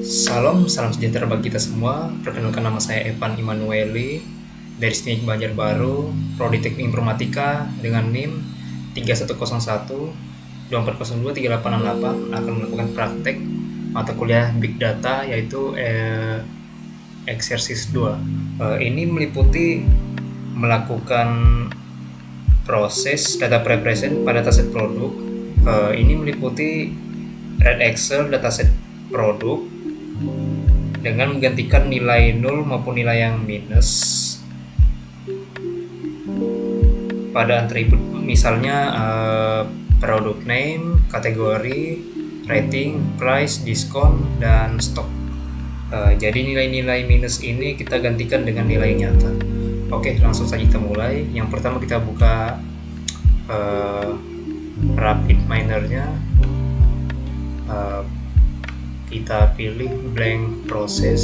Salam sejahtera bagi kita semua. Perkenalkan, nama saya Evan Immanueli dari SNIK Banjarbaru, Prodi Teknik Informatika dengan NIM 3101 2402 3868 akan melakukan praktek mata kuliah Big Data, yaitu eksersis 2. Ini meliputi melakukan proses data preparation pada dataset produk. Ini meliputi Red Excel dataset produk dengan menggantikan nilai 0 maupun nilai yang minus pada atribut, misalnya product name, kategori, rating, price, diskon, dan stok. Jadi nilai-nilai minus ini kita gantikan dengan nilai nyata. Oke, langsung saja kita mulai. Yang pertama kita buka RapidMiner-nya. Kita pilih blank process.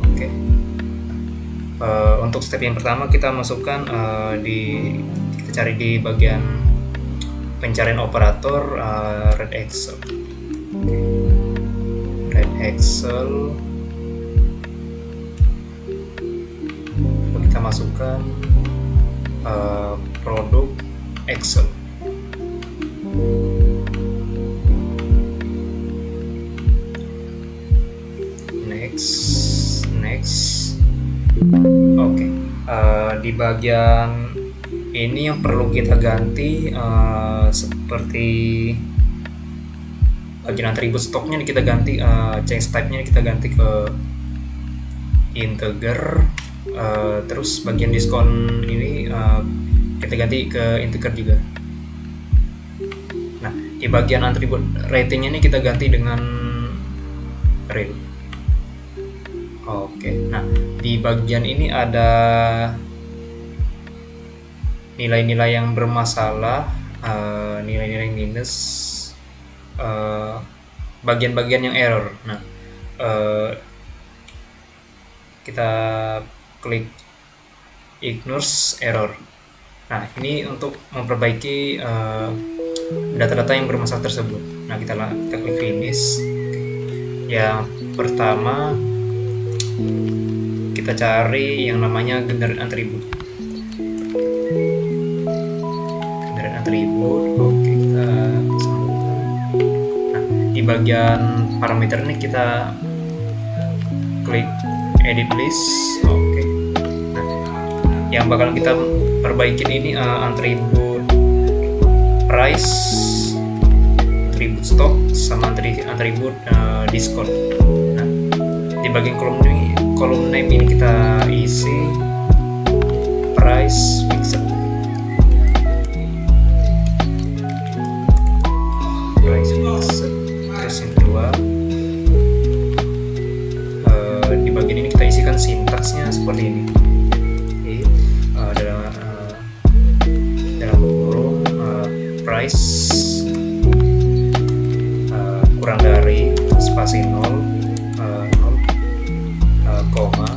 Oke. Untuk step yang pertama kita masukkan kita cari di bagian pencarian operator Red Excel. Red Excel. Lalu kita masukkan produk Excel. Next. Oke. Di bagian ini yang perlu kita ganti seperti bagian atribut stoknya kita ganti, change type-nya kita ganti ke integer. Terus bagian diskon ini kita ganti ke integer juga. Nah, di bagian atribut ratingnya ini kita ganti dengan real. Oke, nah di bagian ini ada nilai-nilai yang bermasalah, nilai-nilai minus, bagian-bagian yang error. Nah, kita klik ignores error. Nah, ini untuk memperbaiki data-data yang bermasalah tersebut. Nah, kita klik finish. Yang pertama kita cari yang namanya generate atribut. Oke, kita sambungkan. Nah, di bagian parameter ini kita klik edit list. Oke. Nah, yang bakal kita perbaikin ini atribut price, atribut stock, sama atribut diskon. Nah, di bagian kolom name ini kita isi price fixed. Terus yang kedua, di bagian ini kita isikan sintaksnya seperti ini. Dalam kurung price kurang dari spasi 0 koma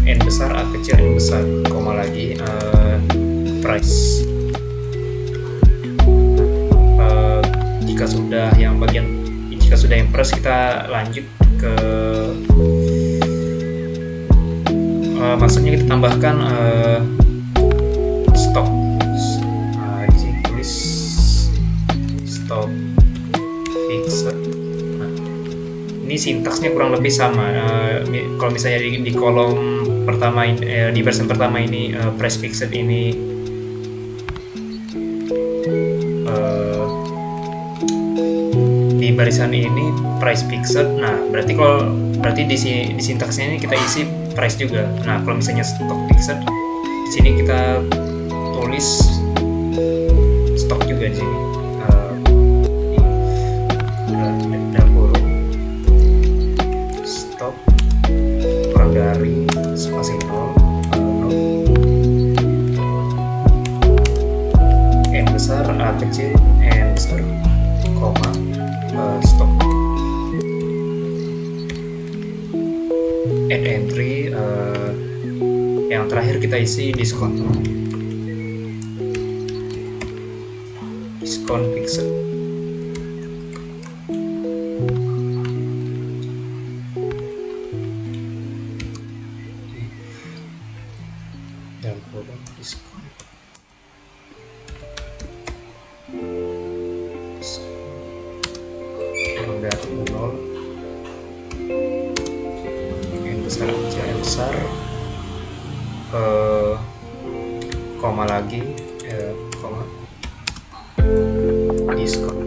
n besar, a kecil, n besar, koma lagi price. Jika sudah yang press, kita lanjut ke maksudnya kita tambahkan stok. Di sini tulis stok fixed. Nah, ini sintaksnya kurang lebih sama. Kalau misalnya di kolom pertama, di versi pertama ini price fixed, ini di barisan ini price fixed. Nah, berarti di sintaksnya ini kita isi price juga. Nah, kalau misalnya stock fixed, di sini kita tulis stock juga di sini. Dalam kurung stock kurang dari spasi 0 n besar, a kecil, n besar, koma stok. Add entry. Yang terakhir kita isi diskon fixed. 0, yang besar aja, yang besar, koma lagi, koma, diskon.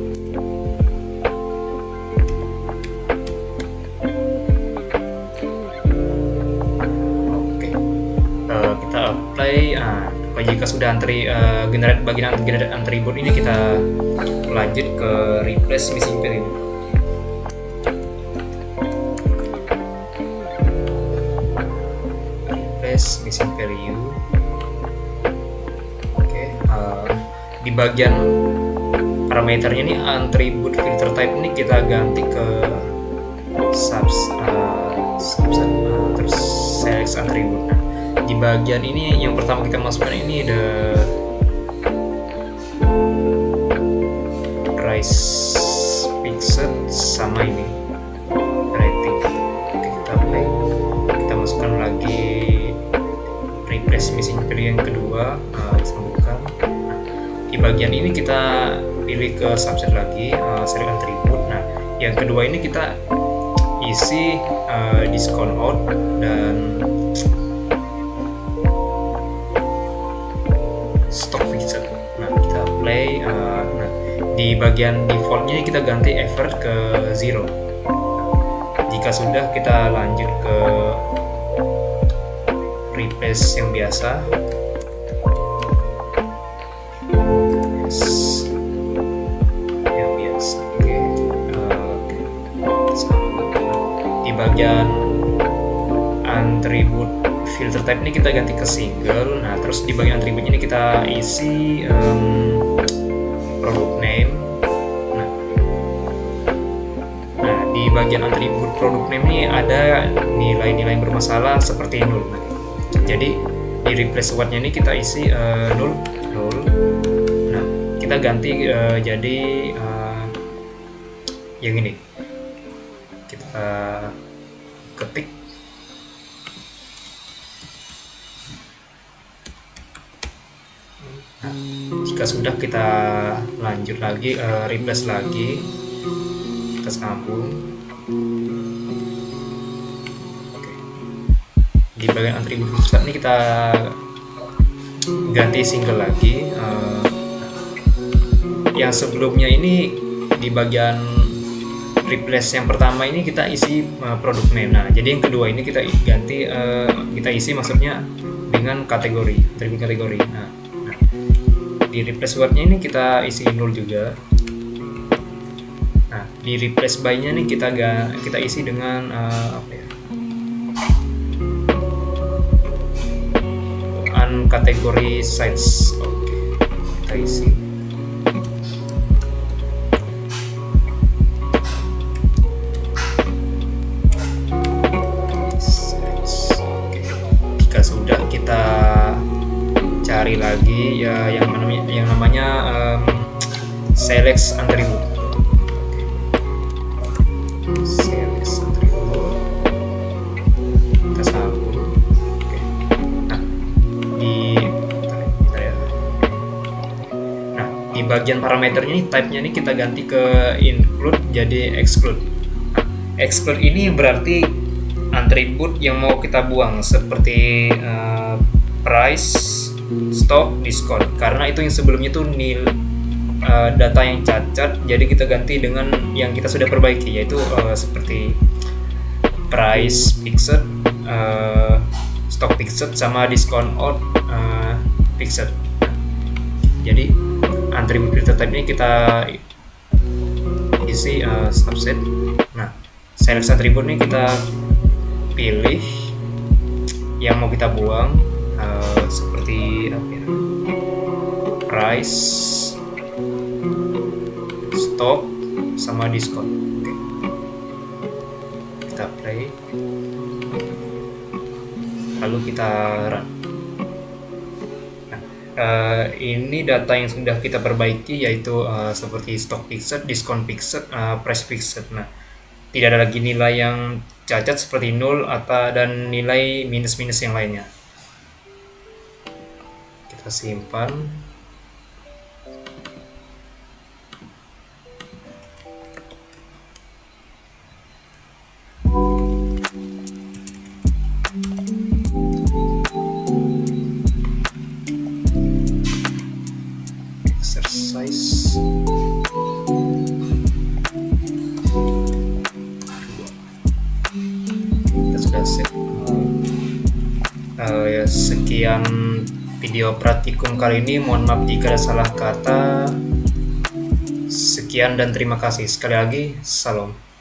Oke, kita apply. Jika sudah generate bagian generate attribute ini, kita lanjut ke replace missing value. Replace missing value. Oke, di bagian parameternya ini attribute filter type ini kita ganti ke subset, terus select attribute. Nah, di bagian ini yang pertama kita masukkan ini ada price fixed sama ini rating. Oke, kita play, kita masukkan lagi replace missing value yang kedua, sambungkan. Nah, di bagian ini kita pilih ke subset lagi, select attribute. Nah, yang kedua ini kita isi discount out dan stock fixed. Nah, kita play. Nah, di bagian defaultnya kita ganti effort ke 0. Jika sudah, kita lanjut ke replace yang biasa. Yang biasa. Oke. Di bagian attribute filter type ini kita ganti ke single. Nah, terus di bagian attribute ini kita isi product name. Nah, di bagian attribute product name ini ada nilai-nilai yang bermasalah seperti 0. Nah, jadi di replace word-nya ini kita isi 0. Nah, kita ganti jadi yang ini. Kita ketik. Nah, jika sudah, kita lanjut lagi, replace lagi, kita sambung. Oke. Di bagian attribute pusat ini kita ganti single lagi. Yang sebelumnya ini di bagian replace yang pertama ini kita isi product name. Nah, jadi yang kedua ini kita ganti, kita isi maksudnya dengan kategori, atribut kategori. Nah, di replace word-nya ini kita isi 0 juga. Nah, di replace by-nya nih kita isi dengan apa ya? Uncategory sites. Oke, kita isi. Jika sudah, kita cari lagi ya yang namanya select attribute. Select attribute, kita sambung. Oke. Nah, di bagian parameternya ini type-nya ini kita ganti ke include jadi exclude. Nah, exclude ini berarti atribut yang mau kita buang seperti price, stock, diskon, karena itu yang sebelumnya itu data yang cacat, jadi kita ganti dengan yang kita sudah perbaiki, yaitu seperti price fixed, stock fixed, sama discount out fixed. Jadi attribute filter type ini kita isi subset. Nah, select attribute ini kita pilih yang mau kita buang, seperti apa ya? Price, stock, sama diskon. Oke. Kita play. Lalu kita run. Nah, ini data yang sudah kita perbaiki, yaitu seperti stock fixed, diskon fixed, price fixed. Nah, tidak ada lagi nilai yang cacat seperti 0 dan nilai minus-minus yang lainnya. Kita simpan. Sekian video praktikum kali ini, mohon maaf jika ada salah kata. Sekian dan terima kasih sekali lagi. Salam.